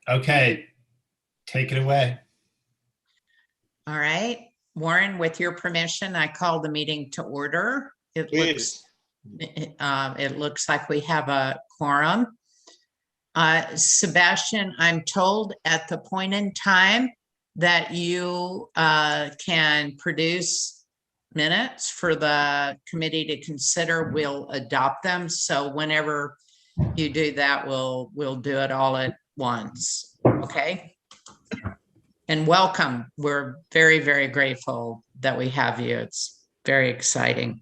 Okay, take it away. All right, Warren, with your permission, I call the meeting to order. It looks like we have a quorum. Sebastian, I'm told at the point in time that you can produce minutes for the committee to consider, we'll adopt them. So whenever you do that, we'll do it all at once. Okay. And welcome. We're very, very grateful that we have you. It's very exciting.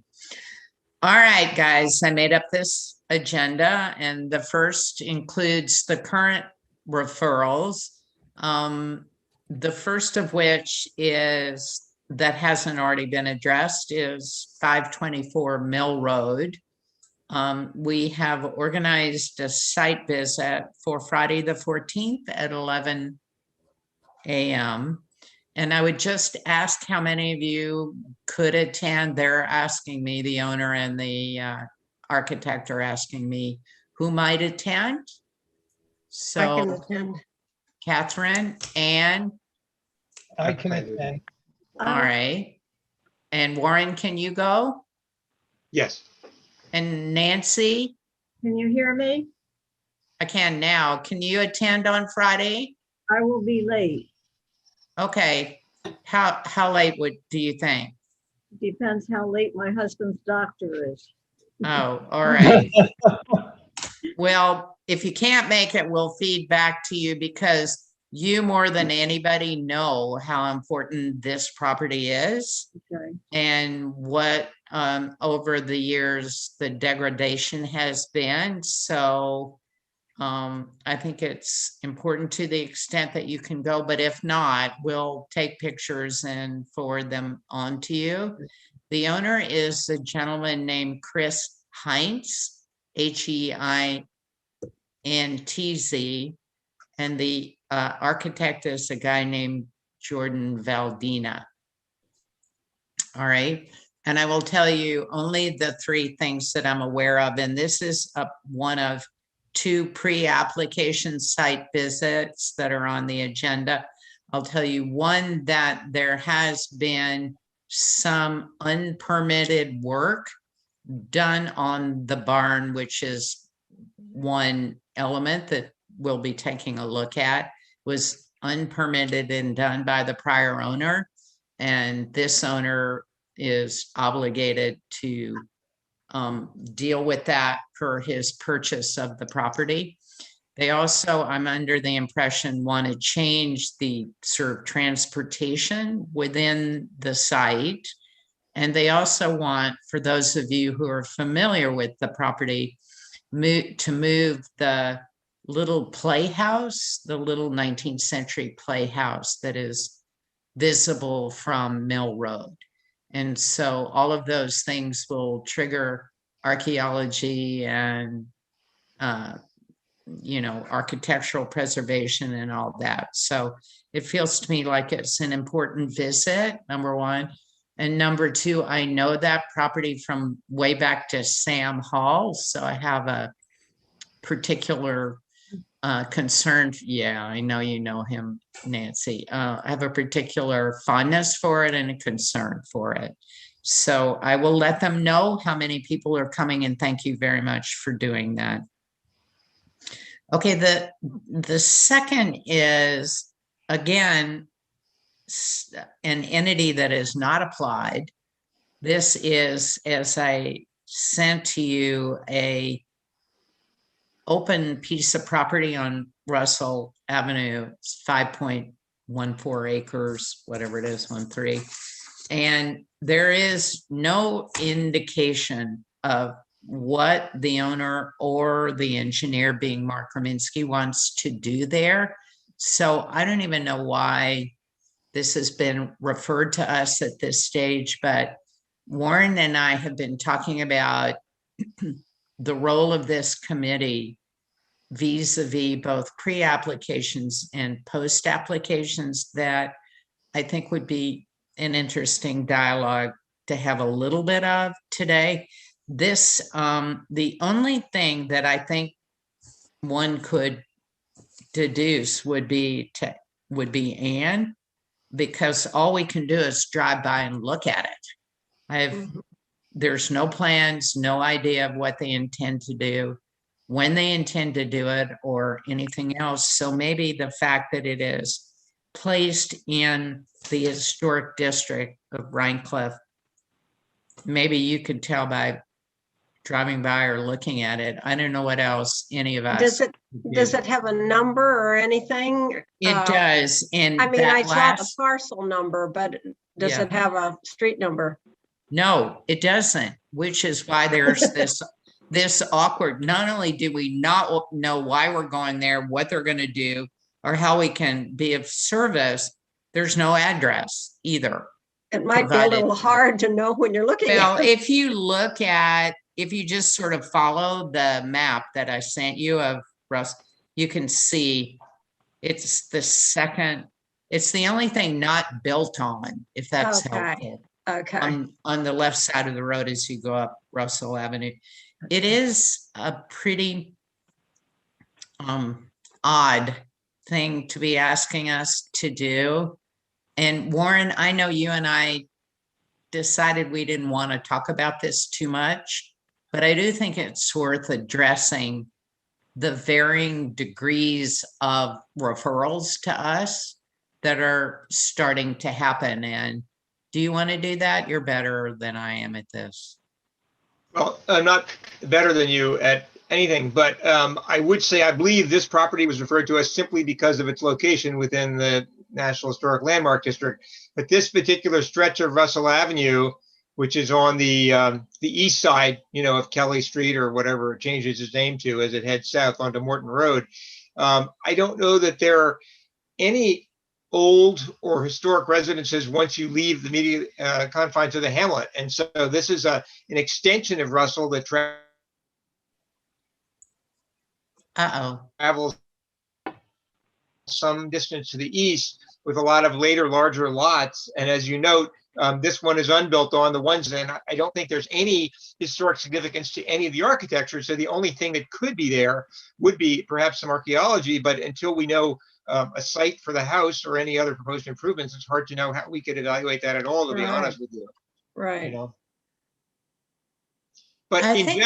All right, guys, I made up this agenda, and the first includes the current referrals. The first of which is that hasn't already been addressed is 524 Mill Road. We have organized a site visit for Friday the 14th at 11 a.m. And I would just ask how many of you could attend. They're asking me, the owner and the architect are asking me who might attend. So I can attend. Catherine, Anne. I can attend. All right. And Warren, can you go? Yes. And Nancy? Can you hear me? I can now. Can you attend on Friday? I will be late. Okay. How late do you think? Depends how late my husband's doctor is. Oh, all right. Well, if you can't make it, we'll feed back to you because you more than anybody know how important this property is. Okay. And what over the years the degradation has been. So I think it's important to the extent that you can go, but if not, we'll take pictures and forward them on to you. The owner is a gentleman named Chris Heinz, H-E-I-N-T-Z, and the architect is a guy named Jordan Valdina. All right. And I will tell you only the three things that I'm aware of. And this is one of two pre-application site visits that are on the agenda. I'll tell you one, that there has been some unpermitted work done on the barn, which is one element that we'll be taking a look at, was unpermitted and done by the prior owner. And this owner is obligated to deal with that for his purchase of the property. They also, I'm under the impression, want to change the sort of transportation within the site. And they also want, for those of you who are familiar with the property, to move the little playhouse, the little 19th century playhouse that is visible from Mill Road. And so all of those things will trigger archaeology and, architectural preservation and all that. So it feels to me like it's an important visit, number one. And number two, I know that property from way back to Sam Hall. So I have a particular concern. Yeah, I know you know him, Nancy. I have a particular fondness for it and a concern for it. So I will let them know how many people are coming, and thank you very much for doing that. Okay, the second is, again, an entity that is not applied. This is, as I sent to you, a open piece of property on Russell Avenue. It's 5.14 acres, whatever it is, 13. And there is no indication of what the owner or the engineer, being Mark Rominski, wants to do there. So I don't even know why this has been referred to us at this stage, but Warren and I have been talking about the role of this committee vis-a-vis both pre-applications and post-applications that I think would be an interesting dialogue to have a little bit of today. This, the only thing that I think one could deduce would be Ann, because all we can do is drive by and look at it. There's no plans, no idea of what they intend to do, when they intend to do it, or anything else. So maybe the fact that it is placed in the historic district of Rhinecliff, maybe you could tell by driving by or looking at it. I don't know what else any of us. Does it have a number or anything? It does. And I mean, I that saw the last, parcel number, but does Yeah. it have a street number? no, it doesn't, which is why there's this awkward, not only do we not know why we're going there, what they're going to do, or how we can be of service, there's no address either. It might be a Provided. little hard to know when you're looking Well, at it. if you just sort of follow the map that I sent you of Russ, you can see it's the only thing not built on, if that's Okay. helpful. Okay, On the left side of the road as you go up Russell Avenue. It is a pretty odd thing to be asking us to do. And Warren, I know you and I decided we didn't want to talk about this too much, but I do think it's worth addressing the varying degrees of referrals to us that are starting to happen. And do you want to do that? You're better than I am at this. Well, I'm not better than you at anything, but I would say I believe this property was referred to us simply because of its location within the National Historic Landmark District. But this particular stretch of Russell Avenue, which is on the east side, of Kelly Street or whatever it changes its name to as it heads south onto Morton Road, I don't know that there are any old or historic residences once you leave the immediate confines of the hamlet. And so this is an extension of Russell that travels some distance to the east with a lot of later larger lots. And as you note, this one is unbuilt on the ones, and I don't think there's any historic significance to any of the architecture. So the only thing that could be there would be perhaps some archaeology, but until we know a site for the house or any other proposed improvements, it's hard to know how we could evaluate that at all, to be honest with you. right. But I in think-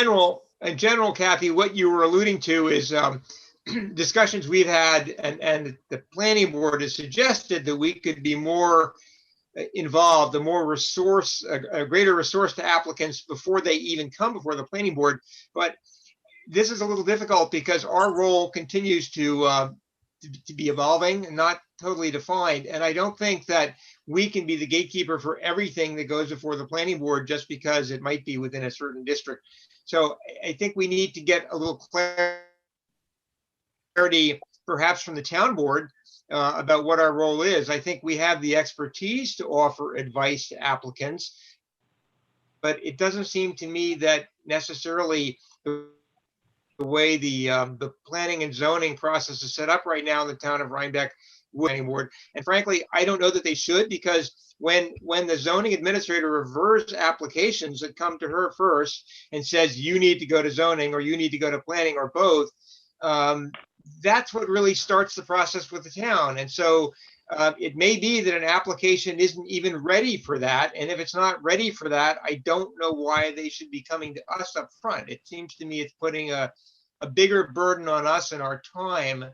general, Kathy, what you were alluding to is discussions we've had, and the planning board has suggested that we could be more involved, a greater resource to applicants before they even come before the planning board. But this is a little difficult because our role continues to be evolving and not totally defined. And I don't think that we can be the gatekeeper for everything that goes before the planning board just because it might be within a certain district. So I think we need to get a little clarity, perhaps from the town board, about what our role is. I think we have the expertise to offer advice to applicants, but it doesn't seem to me that necessarily the way the planning and zoning process is set up right now in the town of Rhinebeck planning board. And frankly, I don't know that they should, because when the zoning administrator revers applications that come to her first and says, you need to go to zoning or you need to go to planning or both, that's what really starts the process with the town. And so it may be that an application isn't even ready for that. And if it's not ready for that, I don't know why they should be coming to us up front. It seems to me it's putting a bigger burden on us and our time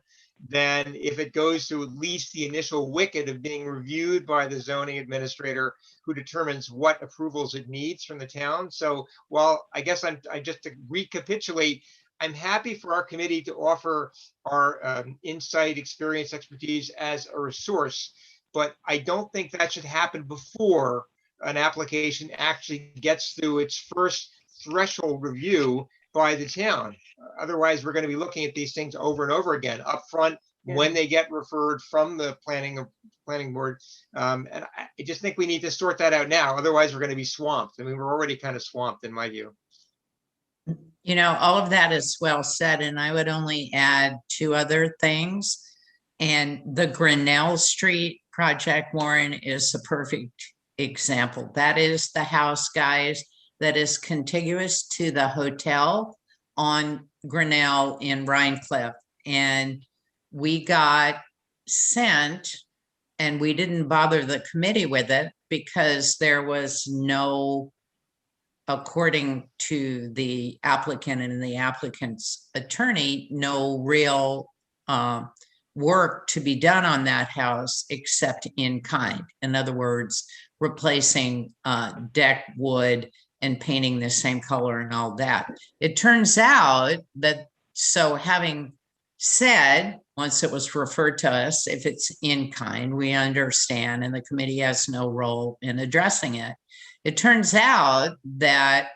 than if it goes to at least the initial wicket of being reviewed by the zoning administrator, who determines what approvals it needs from the town. So while I guess I just to recapitulate, I'm happy for our committee to offer our insight, experience, expertise as a resource, but I don't think that should happen before an application actually gets through its first threshold review by the town. Otherwise, we're going to be looking at these things over and over again up front when they get referred from the planning board. And I just think we need to sort that out now. Otherwise, we're going to be swamped. I mean, we're already kind of swamped in my view. All of that is well said, and I would only add two other things. And the Grinnell Street project, Warren, is a perfect example. That is the house, guys, that is contiguous to the hotel on Grinnell in Rhinecliff. And we got sent, and we didn't bother the committee with it because there was no, according to the applicant and the applicant's attorney, no real work to be done on that house except in kind. In other words, replacing deck wood and painting the same color and all that. It turns out that, so having said, once it was referred to us, if it's in kind, we understand, and the committee has no role in addressing it. It turns out that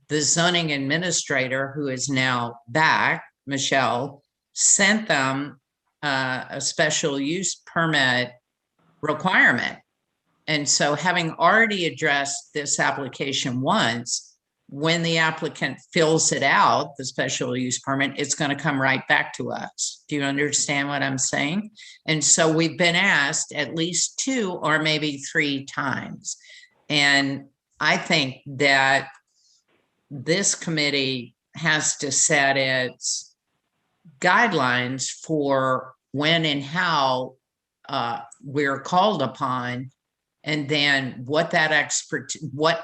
the zoning administrator, who is now back, Michelle, sent them a special use permit requirement. And so, having already addressed this application once, when the applicant fills it out, the special use permit, it's going to come right back to us. Do you understand what I'm saying? And so we've been asked at least 2 or maybe 3 times. And I think that this committee has to set its guidelines for when and how we're called upon, and then what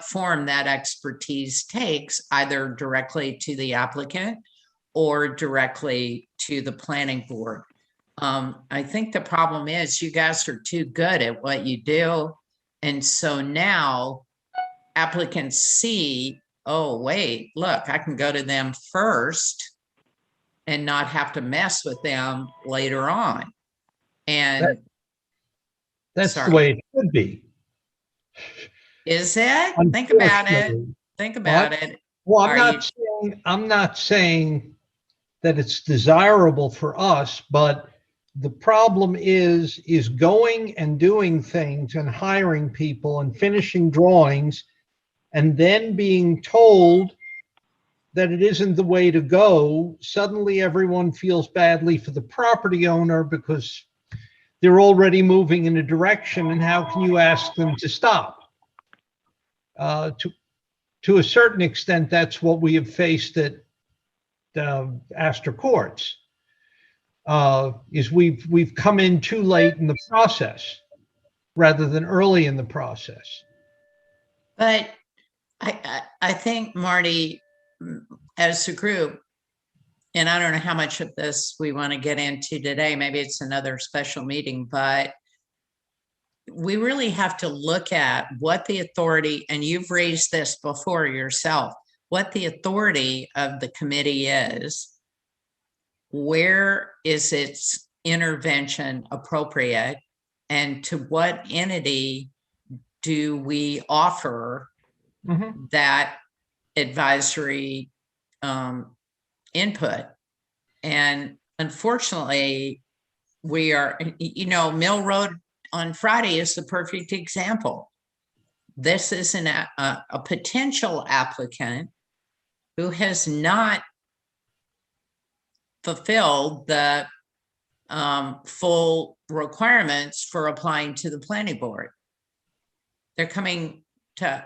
form that expertise takes, either directly to the applicant or directly to the planning board. I think the problem is you guys are too good at what you do. And so now applicants see, oh, wait, look, I can go to them first and not have to mess with them later on. And That's sorry. the way it should be. Is it? Think about it. Unfortunately. Think about What? it. Well, Are I'm not saying that it's desirable for us, but the problem is going and doing things and hiring people and finishing drawings and then being told that it isn't the way to go. Suddenly everyone feels badly for the property owner because they're already moving in a direction, and how can you ask them to stop? To a certain extent, that's what we have faced at Astor Courts. Is we've come in too late in the process rather than early in the process. But I think, Marty, as a group, and I don't know how much of this we want to get into today, maybe it's another special meeting, but we really have to look at what the authority, and you've raised this before yourself, what the authority of the committee is, where is its intervention appropriate, and to what entity do we offer that advisory input? And unfortunately, we are, Mill Road on Friday is the perfect example. This is a potential applicant who has not fulfilled the full requirements for applying to the planning board. They're coming to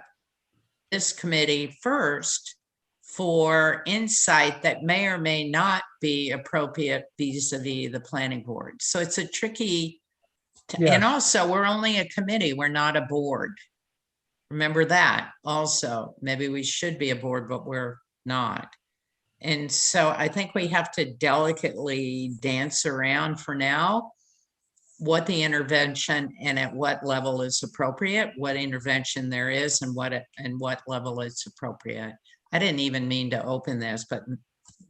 this committee first for insight that may or may not be appropriate vis-a-vis the planning board. So it's a tricky, and also we're only a committee, we're not a board. Remember that also. Maybe we should be a board, but we're not. And so I think we have to delicately dance around for now what the intervention and at what level is appropriate, what intervention there is, and what level it's appropriate. I didn't even mean to open this,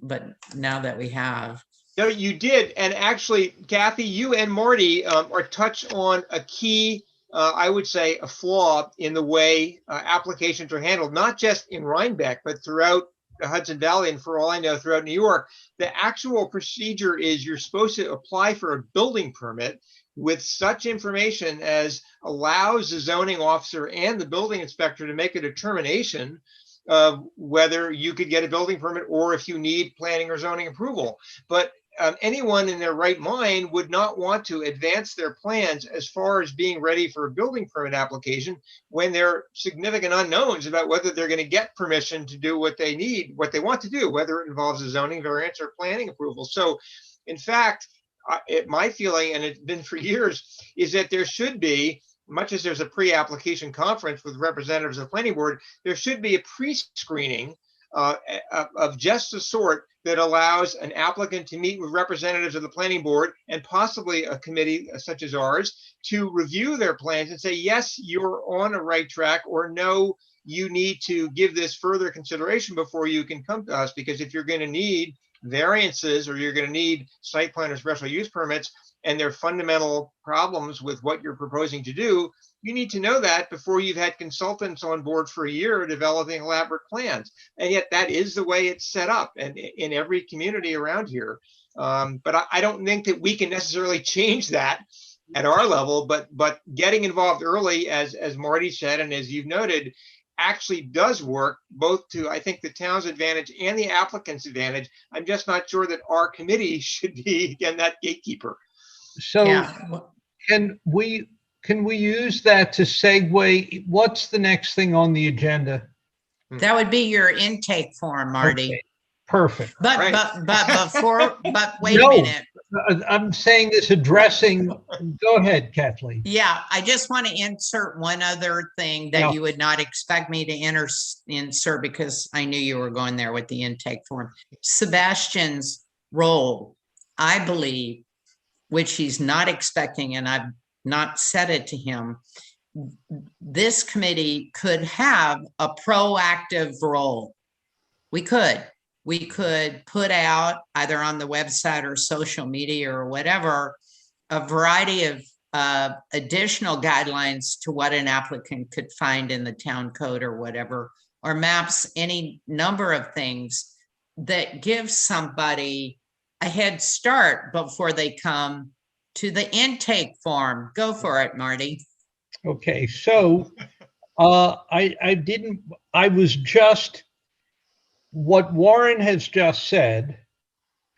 but now that we have. No, you did. And actually, Kathy, you and Marty are touched on a key, I would say, a flaw in the way applications are handled, not just in Rhinebeck, but throughout the Hudson Valley, and for all I know, throughout New York. The actual procedure is you're supposed to apply for a building permit with such information as allows the zoning officer and the building inspector to make a determination of whether you could get a building permit or if you need planning or zoning approval. But anyone in their right mind would not want to advance their plans as far as being ready for a building permit application when there are significant unknowns about whether they're going to get permission to do what they need, what they want to do, whether it involves a zoning variance or planning approval. So in fact, my feeling, and it's been for years, is that there should be, much as there's a pre-application conference with representatives of the planning board, there should be a pre-screening of just the sort that allows an applicant to meet with representatives of the planning board and possibly a committee such as ours to review their plans and say, yes, you're on a right track, or no, you need to give this further consideration before you can come to us. Because if you're going to need variances, or you're going to need site plan or special use permits, and there are fundamental problems with what you're proposing to do, you need to know that before you've had consultants on board for a year developing elaborate plans. And yet that is the way it's set up, and in every community around here. But I don't think that we can necessarily change that at our level, but getting involved early, as Marty said, and as you've noted, actually does work, both to, I think, the town's advantage and the applicant's advantage. I'm just not sure that our committee should be, again, that gatekeeper. So Yeah. can we use that to segue? What's the next thing on the agenda? That would be your intake form, Marty. Okay, perfect. But, Right. but wait No. a minute. I'm saying this addressing, go ahead, Kathleen. Yeah, I just want to insert one other thing that Yeah. you would not expect me to insert, because I knew you were going there with the intake form. Sebastian's role, I believe, which he's not expecting, and I've not said it to him, this committee could have a proactive role. We could put out either on the website or social media or whatever, a variety of additional guidelines to what an applicant could find in the town code or whatever, or maps, any number of things that give somebody a head start before they come to the intake form. Go for it, Marty. Okay, so I was just, what Warren has just said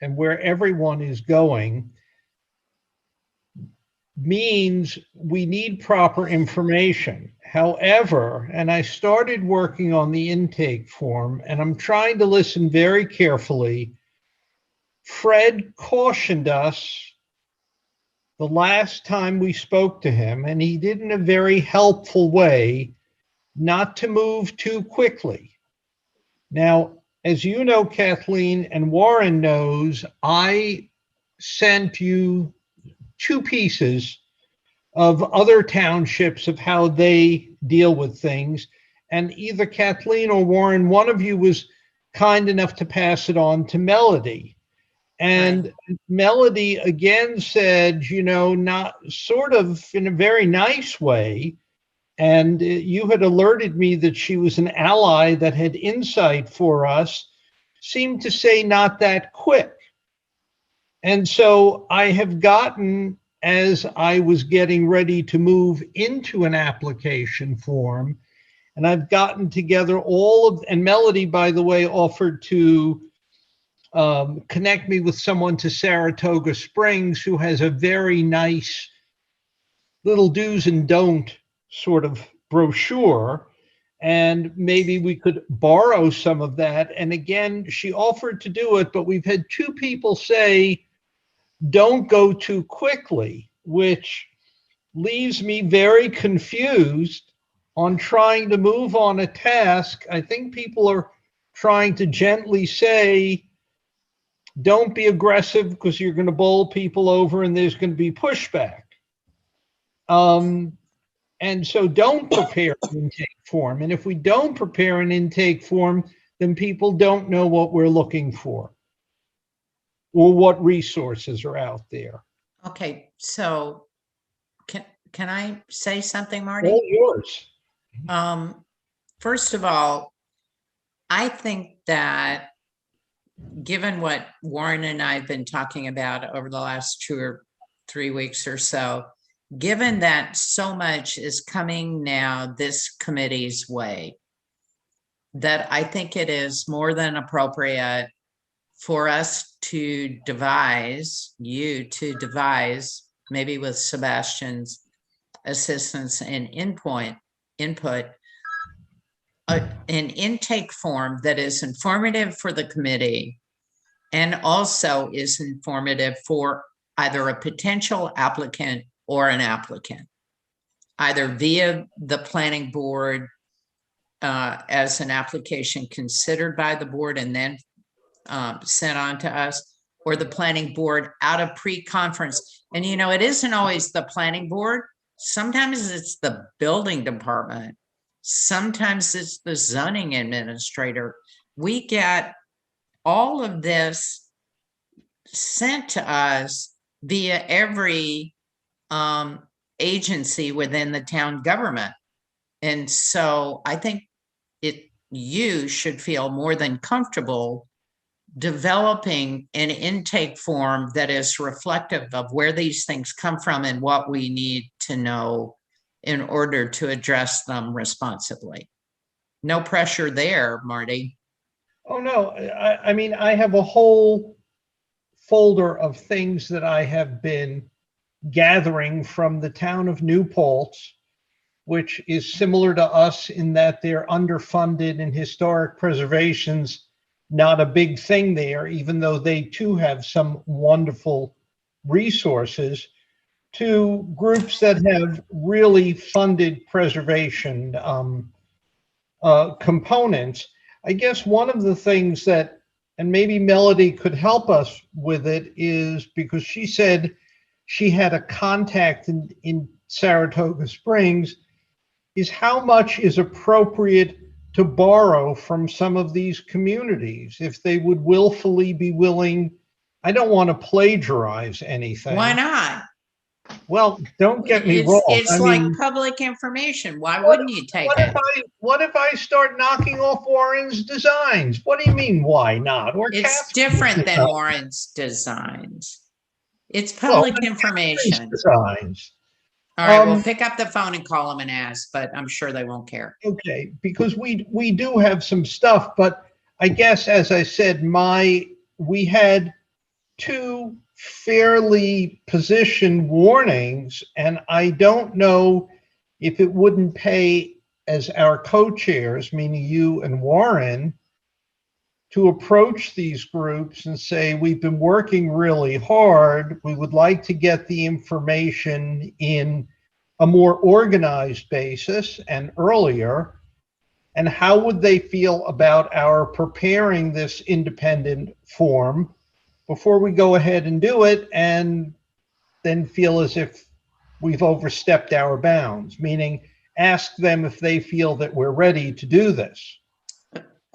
and where everyone is going means we need proper information. However, and I started working on the intake form, and I'm trying to listen very carefully. Fred cautioned us the last time we spoke to him, and he did in a very helpful way, not to move too quickly. Now, as you know, Kathleen, and Warren knows, I sent you 2 pieces of other townships of how they deal with things. And either Kathleen or Warren, one of you was kind enough to pass it on to Melody. And Melody again said, not sort of in a very nice way. And you had alerted me that she was an ally that had insight for us, seemed to say not that quick. And so I have gotten, as I was getting ready to move into an application form, and I've gotten together and Melody, by the way, offered to connect me with someone to Saratoga Springs who has a very nice little do's and don't sort of brochure, and maybe we could borrow some of that. And again, she offered to do it, but we've had 2 people say, don't go too quickly, which leaves me very confused on trying to move on a task. I think people are trying to gently say, don't be aggressive because you're going to bowl people over and there's going to be pushback. And so don't prepare an intake form. And if we don't prepare an intake form, then people don't know what we're looking for or what resources are out there. Okay, so can I say something, Marty? All yours. First of all, I think that given what Warren and I have been talking about over the last 2 or 3 weeks or so, given that so much is coming now this committee's way, that I think it is more than appropriate for us to devise, maybe with Sebastian's assistance and input, an intake form that is informative for the committee and also is informative for either a potential applicant or an applicant, either via the planning board as an application considered by the board and then sent on to us, or the planning board out of pre-conference. And you know, it isn't always the planning board. Sometimes it's the building department. Sometimes it's the zoning administrator. We get all of this sent to us via every agency within the town government. And so I think you should feel more than comfortable developing an intake form that is reflective of where these things come from and what we need to know in order to address them responsibly. No pressure there, Marty. Oh, no, I mean, I have a whole folder of things that I have been gathering from the town of New Paltz, which is similar to us in that they're underfunded and historic preservation's not a big thing there, even though they too have some wonderful resources, to groups that have really funded preservation components. I guess one of the things that, and maybe Melody could help us with it, is because she said she had a contact in Saratoga Springs, is how much is appropriate to borrow from some of these communities, if they would willfully be willing. I don't want to plagiarize anything. Why not? Well, don't get me wrong. It's I like mean, public information. Why wouldn't you take it? what if I start knocking off Warren's designs? What do you mean, why not? Or It's Cat's different than designs. Warren's designs. It's Well, public information. Designs. All right, well, pick up the phone and call them and ask, but I'm sure they won't care. Okay, because we do have some stuff, but I guess, as I said, we had two fairly positioned warnings, and I don't know if it wouldn't pay, as our co-chairs, meaning you and Warren, to approach these groups and say, we've been working really hard. We would like to get the information in a more organized basis and earlier. And how would they feel about our preparing this independent form before we go ahead and do it, and then feel as if we've overstepped our bounds? Meaning, ask them if they feel that we're ready to do this.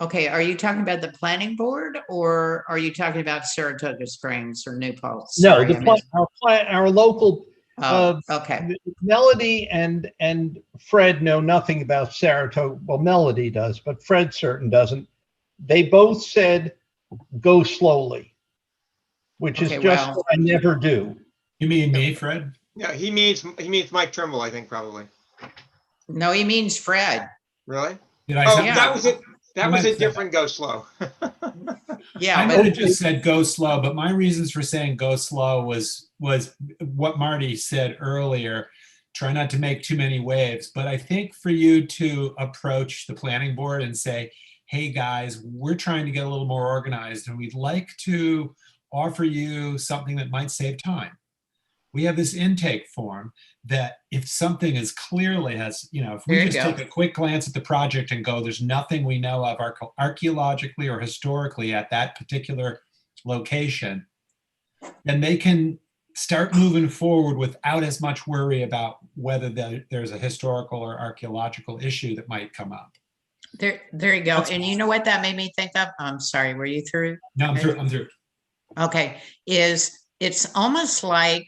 Okay, are you talking about the planning board or are you talking about Saratoga Springs or New Paltz? No, Sorry, I missed- our local. Oh, okay. Melody and Fred know nothing about Saratoga. Well, Melody does, but Fred certain doesn't. They both said, go slowly, which is Okay, just well- what I never do. You mean me, Fred? Yeah, he means Mike Trimble, I think, probably. No, he means Fred. Really? Did I Oh, say? Yeah. that was it. That You was might a say different go slow. Yeah, I but might have just said go slow, but my reasons for saying go slow was what Marty said earlier. Try not to make too many waves, but I think for you to approach the planning board and say, hey guys, we're trying to get a little more organized and we'd like to offer you something that might save time. We have this intake form that if something is clearly has, if we There you just go. take a quick glance at the project and go, there's nothing we know of archaeologically or historically at that particular location, then they can start moving forward without as much worry about whether there's a historical or archaeological issue that might come up. there you go. That's- And you know what that made me think of? I'm sorry, were you through? No, I'm through. Okay, it's almost like,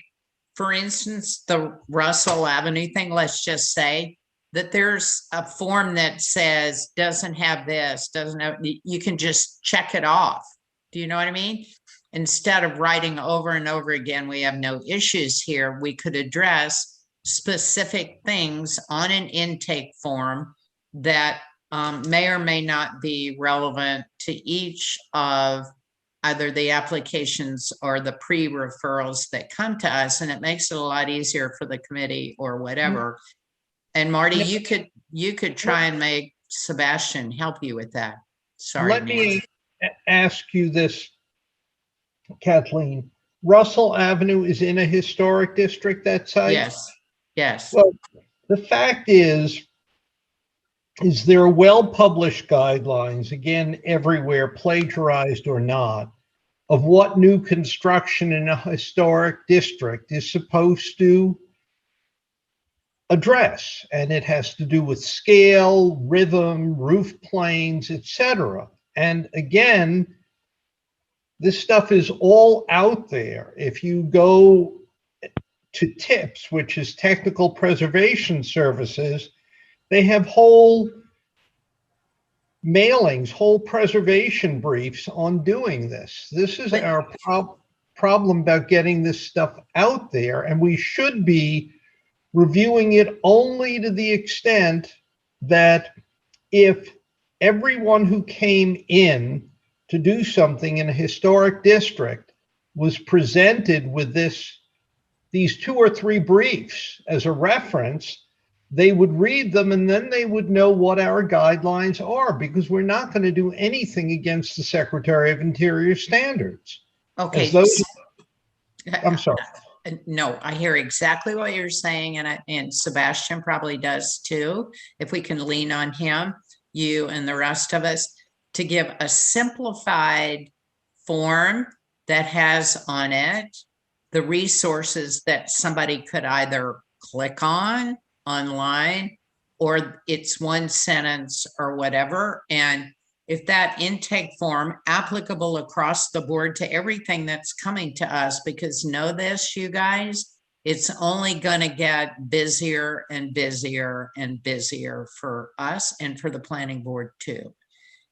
for instance, the Russell Avenue thing, let's just say that there's a form that says, doesn't have this, doesn't have, you can just check it off. Do you know what I mean? Instead of writing over and over again, we have no issues here, we could address specific things on an intake form that may or may not be relevant to each of either the applications or the pre-referrals that come to us, and it makes it a lot easier for the committee or whatever. And Marty, you could try and make Sebastian help you with that. Sorry. Let me ask you this, Kathleen. Russell Avenue is in a historic district, that site? Yes, yes. Well, the fact is there are well-published guidelines, again, everywhere, plagiarized or not, of what new construction in a historic district is supposed to address. And it has to do with scale, rhythm, roof planes, etc. And again, this stuff is all out there. If you go to TIPS, which is Technical Preservation Services, they have whole mailings, whole preservation briefs on doing this. This is our problem about getting this stuff out there, and we should be reviewing it only to the extent that if everyone who came in to do something in a historic district was presented with these 2 or 3 briefs as a reference, they would read them and then they would know what our guidelines are, because we're not going to do anything against the Secretary of Interior standards. Okay. As those, I'm sorry. No, I hear exactly what you're saying, and Sebastian probably does too. If we can lean on him, you and the rest of us, to give a simplified form that has on it the resources that somebody could either click on online, or it's one sentence or whatever. And if that intake form applicable across the board to everything that's coming to us, because know this, you guys, it's only going to get busier and busier and busier for us and for the planning board too.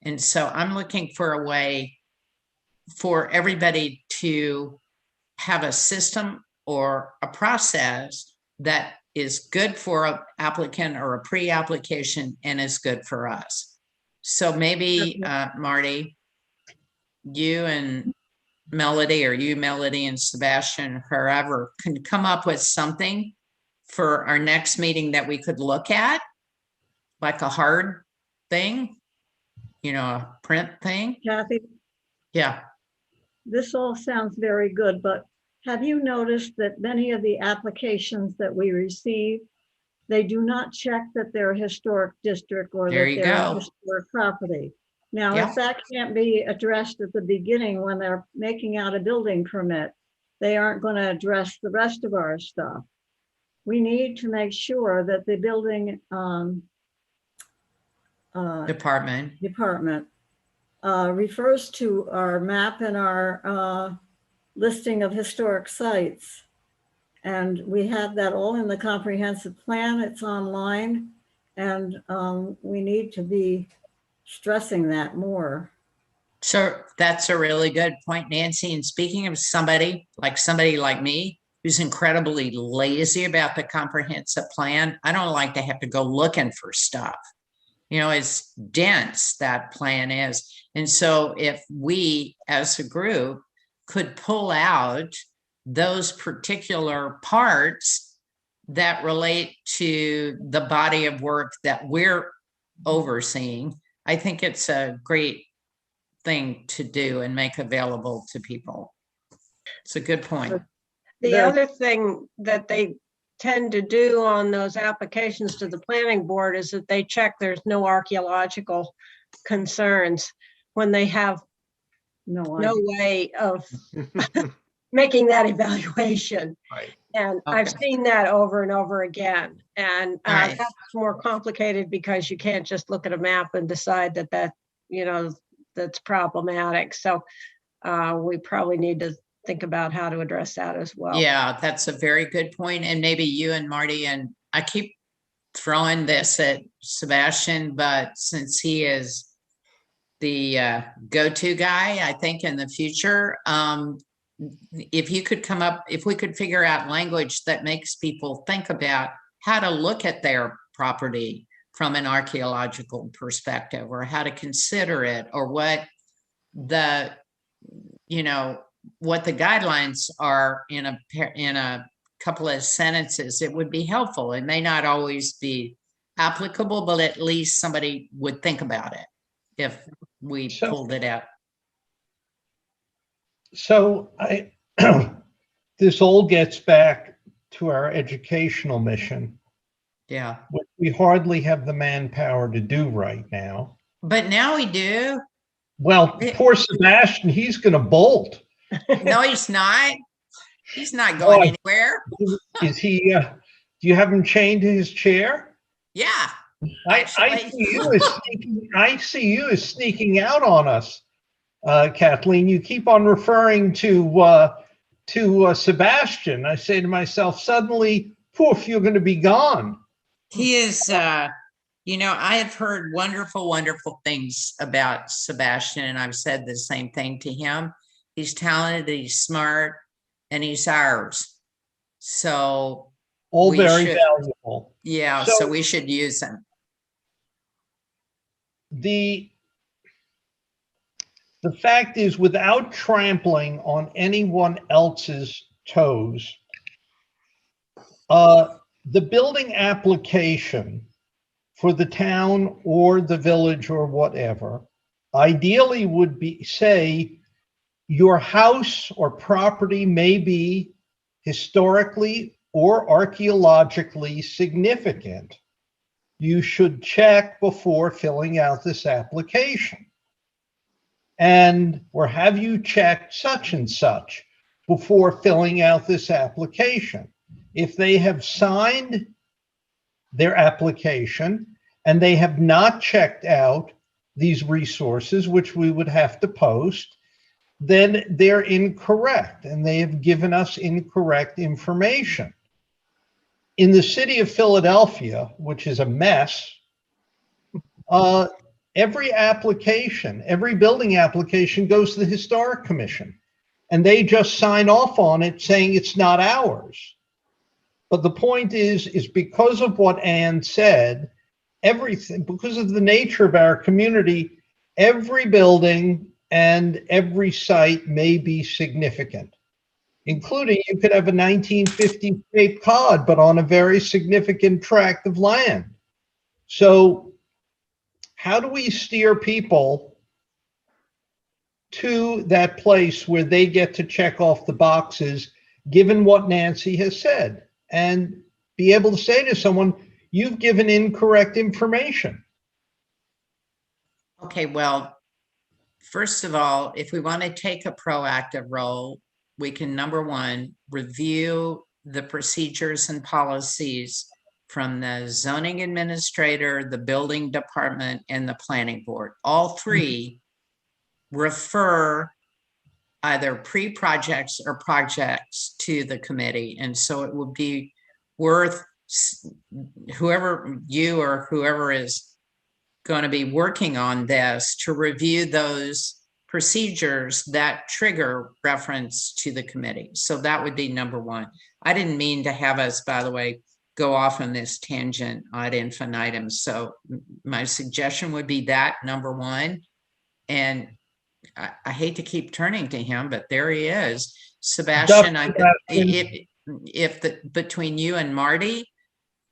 And so I'm looking for a way for everybody to have a system or a process that is good for an applicant or a pre-application and is good for us. So maybe, Marty, you and Melody, or you, Melody, and Sebastian, whoever, can come up with something for our next meeting that we could look at, like a hard thing, you know, a print thing. Kathy, Yeah. this all sounds very good, but have you noticed that many of the applications that we receive, they do not check that they're a historic district or There that you they're a go. historic property? Now, Yeah. if that can't be addressed at the beginning when they're making out a building permit, they aren't going to address the rest of our stuff. We need to make sure that the building Department. refers to our map and our listing of historic sites. And we have that all in the comprehensive plan. It's online. And we need to be stressing that more. So that's a really good point, Nancy. And speaking of somebody like me, who's incredibly lazy about the comprehensive plan, I don't like to have to go looking for stuff. You know, it's dense, that plan is. And so if we as a group could pull out those particular parts that relate to the body of work that we're overseeing, I think it's a great thing to do and make available to people. It's a good point. The other thing that they tend to do on those applications to the planning board is that they check there's no archaeological concerns when they have no way of making that evaluation. Right. And Okay. I've seen that over and over again. And Right. that's more complicated because you can't just look at a map and decide that, you know, that's problematic. So we probably need to think about how to address that as well. Yeah, that's a very good point. And maybe you and Marty, and I keep throwing this at Sebastian, but since he is the go-to guy, I think in the future, if you could come up, if we could figure out language that makes people think about how to look at their property from an archaeological perspective, or how to consider it, or what the, you know, what the guidelines are in a couple of sentences, it would be helpful. It may not always be applicable, but at least somebody would think about it if we pulled it out. So this all gets back to our educational mission, Yeah, which we hardly have the manpower to do right now. but now we do. Well, poor Sebastian, he's going to bolt. No, he's not. He's not Why? going anywhere. Is he, do you have him chained to his chair? Yeah. I Actually. see you as sneaking out on us, Kathleen. You keep on referring to Sebastian. I say to myself, suddenly, poof, you're going to be gone. He is, I have heard wonderful, wonderful things about Sebastian, and I've said the same thing to him. He's talented, he's smart, and he's ours. So All we very should- valuable. yeah, So- so we should use him. The fact is, without trampling on anyone else's toes, the building application for the town or the village or whatever ideally would be, say, your house or property may be historically or archaeologically significant. You should check before filling out this application. Or have you checked such and such before filling out this application? If they have signed their application and they have not checked out these resources, which we would have to post, then they're incorrect and they have given us incorrect information. In the city of Philadelphia, which is a mess, every building application goes to the Historic Commission, and they just sign off on it saying it's not ours. But the point is because of what Ann said, everything, because of the nature of our community, every building and every site may be significant, including you could have a 1950 Cape Cod, but on a very significant tract of land. So how do we steer people to that place where they get to check off the boxes, given what Nancy has said, and be able to say to someone, you've given incorrect information? Okay, well, first of all, if we want to take a proactive role, we can, number one, review the procedures and policies from the zoning administrator, the building department, and the planning board. All three refer either pre-projects or projects to the committee. And so it would be worth whoever you or whoever is going to be working on this to review those procedures that trigger reference to the committee. So that would be number one. I didn't mean to have us, by the way, go off on this tangent ad infinitum. So my suggestion would be that, number one. And I hate to keep turning to him, but there he is. Sebastian, between you and Marty,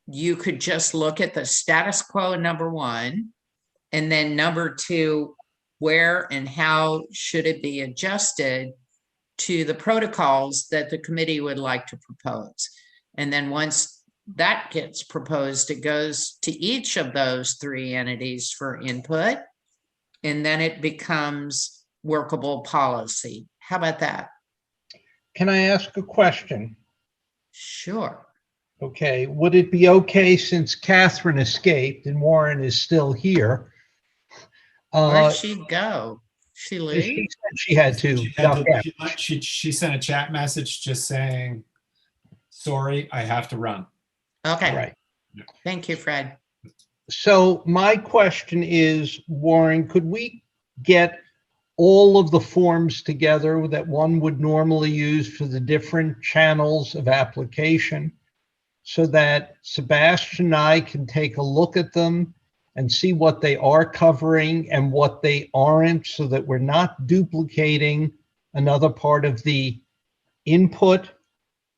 you could just look at the status quo, number one, and then number two, where and how should it be adjusted to the protocols that the committee would like to propose. And then once that gets proposed, it goes to each of those three entities for input, and then it becomes workable policy. How about that? Can I ask a question? Sure. Okay, would it be okay, since Catherine escaped and Warren is still here? Where'd she go? She leave? She said she had to. She sent a chat message just saying, sorry, I have to run. Okay. Right. Thank you, Fred. So my question is, Warren, could we get all of the forms together that one would normally use for the different channels of application, so that Sebastian and I can take a look at them and see what they are covering and what they aren't, so that we're not duplicating another part of the input,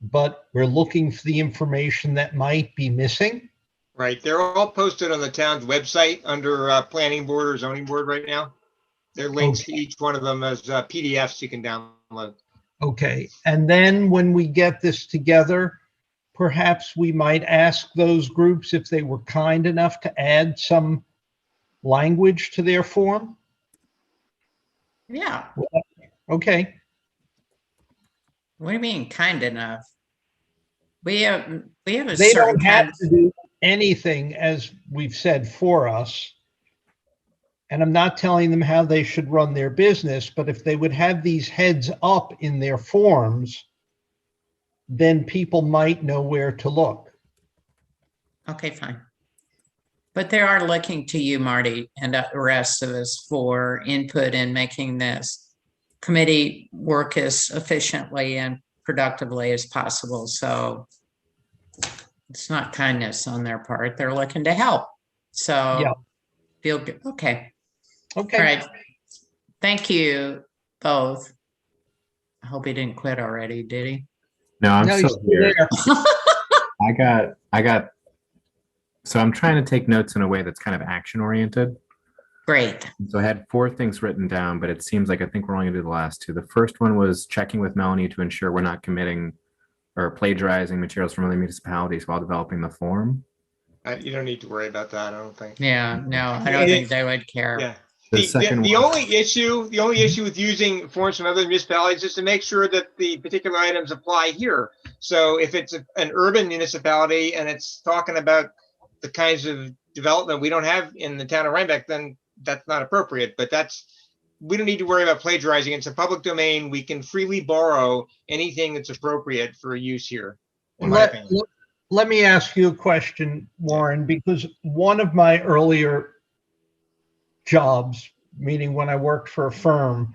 but we're looking for the information that might be missing? Right. They're all posted on the town's website under planning board or zoning board right now. There are links to each one of them as PDFs you can download. Okay, and then when we get this together, perhaps we might ask those groups if they were kind enough to add some language to their form? Yeah. Okay, What do you mean kind enough? We have a they certain don't have kind. to do anything, as we've said, for us. And I'm not telling them how they should run their business, but if they would have these heads up in their forms, then people might know where to look. Okay, fine. But they are looking to you, Marty, and the rest of us for input in making this committee work as efficiently and productively as possible. So it's not kindness on their part. They're looking to help. So Yeah. feel good. Okay. All Okay, right. Thank you both. I hope he didn't quit already, did he? No, I'm no, you're still still here. there. I got, so I'm trying to take notes in a way that's kind of action oriented. Great. So I had 4 things written down, but it seems like I think we're only gonna do the last 2. The first one was checking with Melanie to ensure we're not committing or plagiarizing materials from other municipalities while developing the form. You don't need to worry about that, I don't think. Yeah, no, I don't think they would care. Yeah. The The second one, only issue with using forms from other municipalities is to make sure that the particular items apply here. So if it's an urban municipality and it's talking about the kinds of development we don't have in the town of Rhinebeck, then that's not appropriate. But we don't need to worry about plagiarizing. It's a public domain. We can freely borrow anything that's appropriate for use here, in my opinion. Let me ask you a question, Warren, because one of my earlier jobs, meaning when I worked for a firm,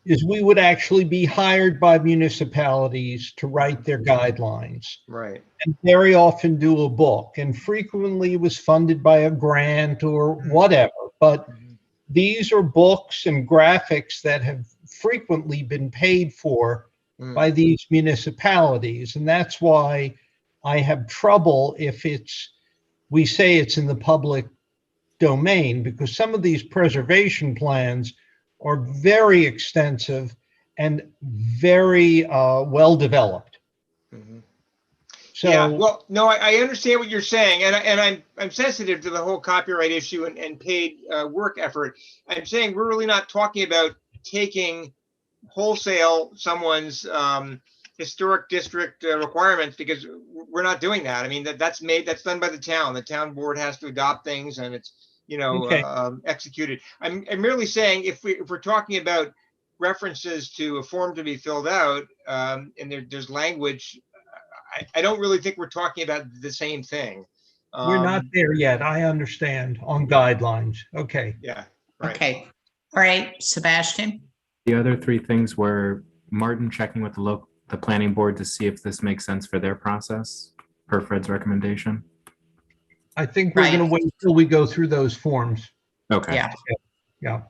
is we would actually be hired by municipalities to write their guidelines. Right. And very often do a book, and frequently it was funded by a grant or whatever. But these are books and graphics that have frequently been paid for by these municipalities. And that's why I have trouble if we say it's in the public domain, because some of these preservation plans are very extensive and very well developed. So, yeah, well, no, I understand what you're saying, and I'm sensitive to the whole copyright issue and paid work effort. I'm saying we're really not talking about taking wholesale someone's historic district requirements, because we're not doing that. I mean, that's done by the town. The town board has to adopt things, and it's Okay. executed. I'm merely saying if we're talking about references to a form to be filled out, and there's language, I don't really think we're talking about the same thing. we're not there yet. I understand on guidelines. Okay. Yeah. Right. Okay. All right, Sebastian. the other 3 things were Martin checking with the planning board to see if this makes sense for their process per Fred's recommendation. I think we're Right. going to wait till we go through those forms. Okay. Yeah. Yeah.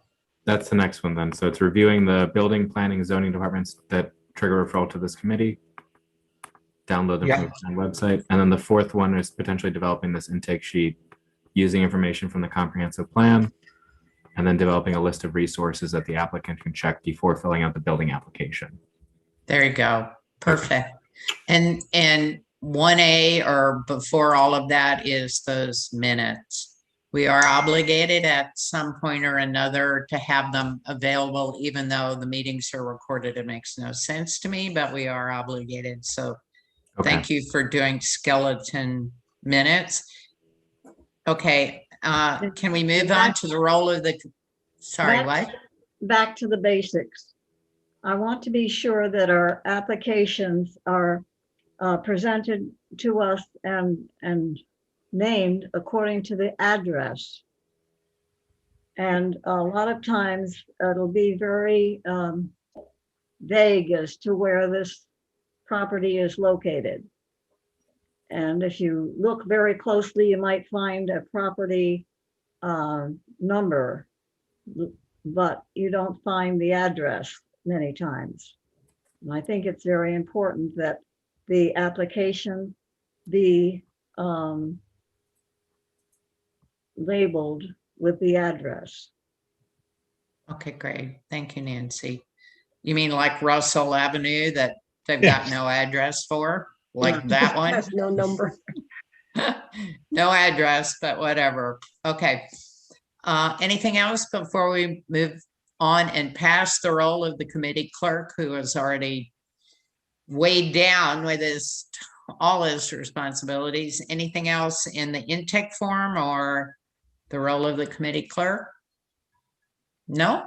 That's the next one then. So it's reviewing the building, planning, zoning departments that trigger referral to this committee. Download them from the town website. And then the 4th one is potentially developing this intake sheet using information from the comprehensive plan, and then developing a list of resources that the applicant can check before filling out the building application. There you go. Perfect. And 1A or before all of that is those minutes. We are obligated at some point or another to have them available, even though the meetings are recorded. It makes no sense to me, but we are obligated. So thank you for doing skeleton minutes. Okay, can we move on to the role of the, sorry, what? Back to the basics. I want to be sure that our applications are presented to us and named according to the address. And a lot of times it'll be very vague as to where this property is located. And if you look very closely, you might find a property number, but you don't find the address many times. And I think it's very important that the application be labeled with the address. Okay, great. Thank you, Nancy. You mean like Russell Avenue that they've got Yes. no address for? Like that one? Has no number. No address, but whatever. Okay. Anything else before we move on and pass the role of the committee clerk, who is already weighed down with all his responsibilities? Anything else in the intake form or the role of the committee clerk? No?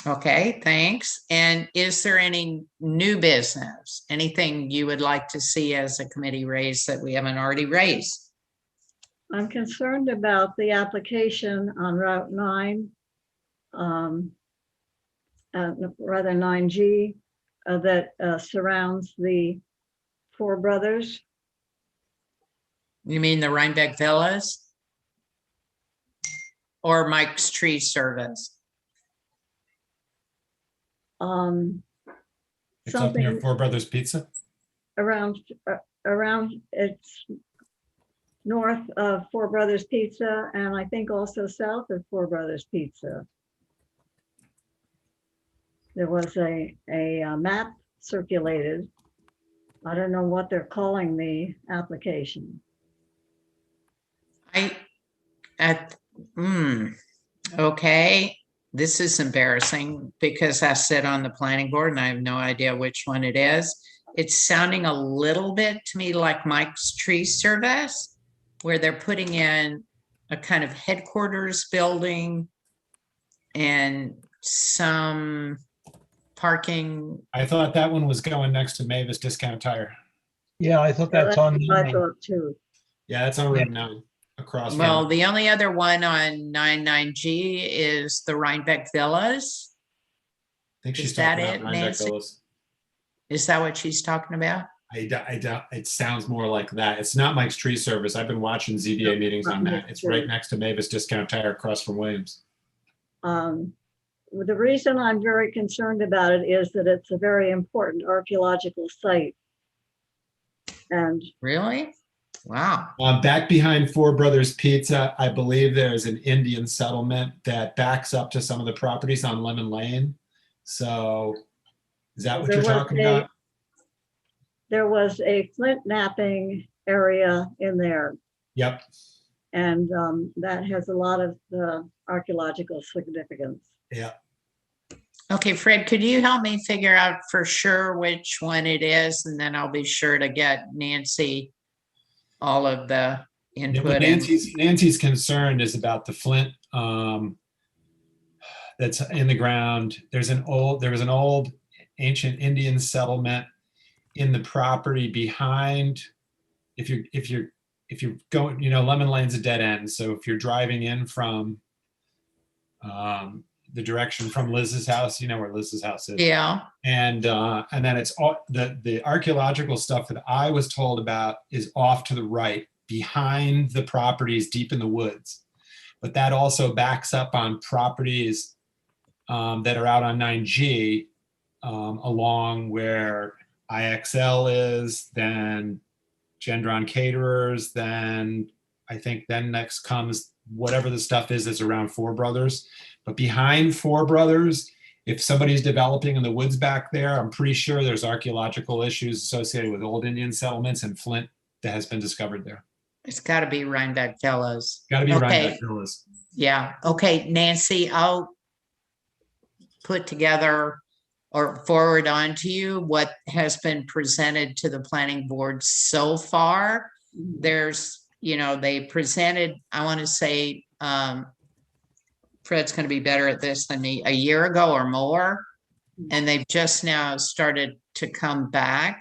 Okay, thanks. And is there any new business? Anything you would like to see as a committee raised that we haven't already raised? I'm concerned about the application on Route 9, rather 9G, that surrounds the Four Brothers. You mean the Rhinebeck Villas? Or Mike's Tree Service? It's up near Something Four Brothers Pizza. around it's north of Four Brothers Pizza, and I think also south of Four Brothers Pizza. There was a map circulated. I don't know what they're calling the application. Okay, this is embarrassing because I sit on the planning board and I have no idea which one it is. It's sounding a little bit to me like Mike's Tree Service, where they're putting in a kind of headquarters building and some parking. I thought that one was going next to Mavis Discount Tire. Yeah, I thought that's on. what I thought too. Yeah, it's on Route 9 across. Well, from, the only other one on 99G is the Rhinebeck Villas. I think she's is that talking about it, Rhinebeck Nancy? Villas. Is that what she's talking about? I doubt it sounds more like that. It's not Mike's Tree Service. I've been watching ZBA meetings on that. It's right next to Mavis Discount Tire across from Williams. The reason I'm very concerned about it is that it's a very important archaeological site. And Really? Wow. Back behind Four Brothers Pizza, I believe there's an Indian settlement that backs up to some of the properties on Lemon Lane. So is that what There you're was talking about? there was a flint knapping area in there, Yep. and that has a lot of archaeological significance. Yeah. Okay, Fred, could you help me figure out for sure which one it is? And then I'll be sure to get Nancy all of the Yeah, input. but and Nancy's concern is about the flint that's in the ground. There was an old ancient Indian settlement in the property behind. If you're going, Lemon Lane's a dead end. So if you're driving in from the direction from Liz's house, you know where Liz's house is. Yeah. And then it's all the archaeological stuff that I was told about is off to the right, behind the properties deep in the woods. But that also backs up on properties that are out on 9G, along where IXL is, then Gendron Caterers, then I think then next comes whatever the stuff is that's around Four Brothers. But behind Four Brothers, if somebody's developing in the woods back there, I'm pretty sure there's archaeological issues associated with old Indian settlements and flint that has been discovered there. It's got to be Rhinebeck Villas. Got to be Okay. Rhinebeck Villas. Yeah. Okay, Nancy, I'll put together or forward on to you what has been presented to the planning board so far. There's, they presented, I want to say, Fred's going to be better at this than me, a year ago or more. And they've just now started to come back.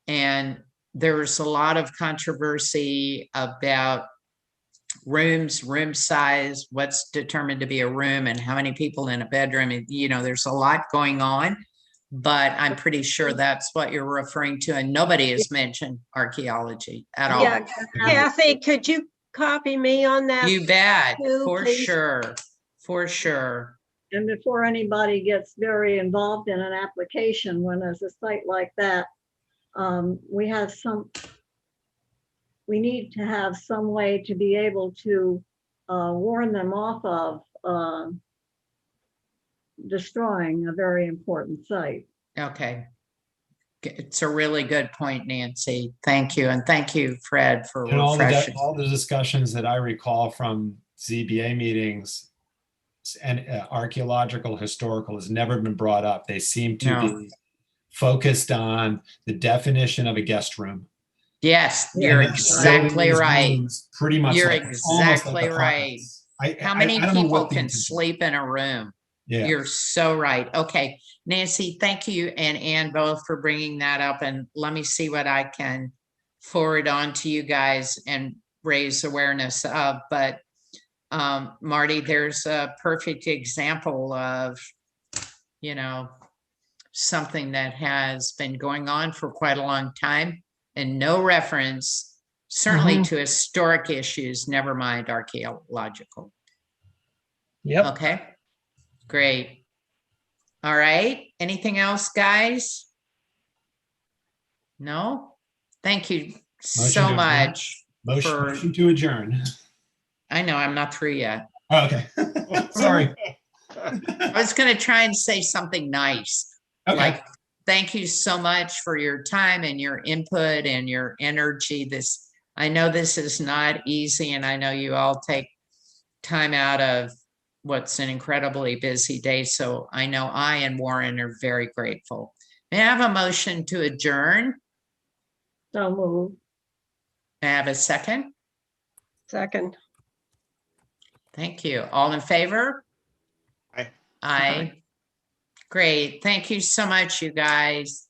And there's a lot of controversy about rooms, room size, what's determined to be a room and how many people in a bedroom. And, there's a lot going on, but I'm pretty sure that's what you're referring to. And nobody has mentioned archaeology at all. Yeah, Kathy, could you copy me on that? You bet, too, for please? sure, for sure. And before anybody gets very involved in an application, when there's a site like that, we need to have some way to be able to warn them off of destroying a very important site. Okay. It's a really good point, Nancy. Thank you. And thank you, Fred, for And refreshing. all the discussions that I recall from ZBA meetings and archaeological, historical has never been brought up. They seem to No. be focused on the definition of a guest room. Yes, Yeah. you're And that the exactly building is right. used pretty much You're like, almost exactly like right. apartments. I How many don't know people what the can intention- sleep in a room? Yeah. You're so right. Okay, Nancy, thank you and Ann both for bringing that up. And let me see what I can forward on to you guys and raise awareness of. But Marty, there's a perfect example of, you know, something that has been going on for quite a long time and no reference, certainly to historic issues, never mind archaeological. Yep. Okay, great. All right, anything else, guys? No? Thank you Motion so to adjourn. much. Motion to adjourn. I know, I'm not through yet. Oh, okay. Sorry. I was gonna try and say something nice. Okay. Like, thank you so much for your time and your input and your energy. I know this is not easy, and I know you all take time out of what's an incredibly busy day. So I know I and Warren are very grateful. May I have a motion to adjourn? So move. May I have a second? Second. Thank you. All in favor? Aye. Aye. Great. Thank you so much, you guys.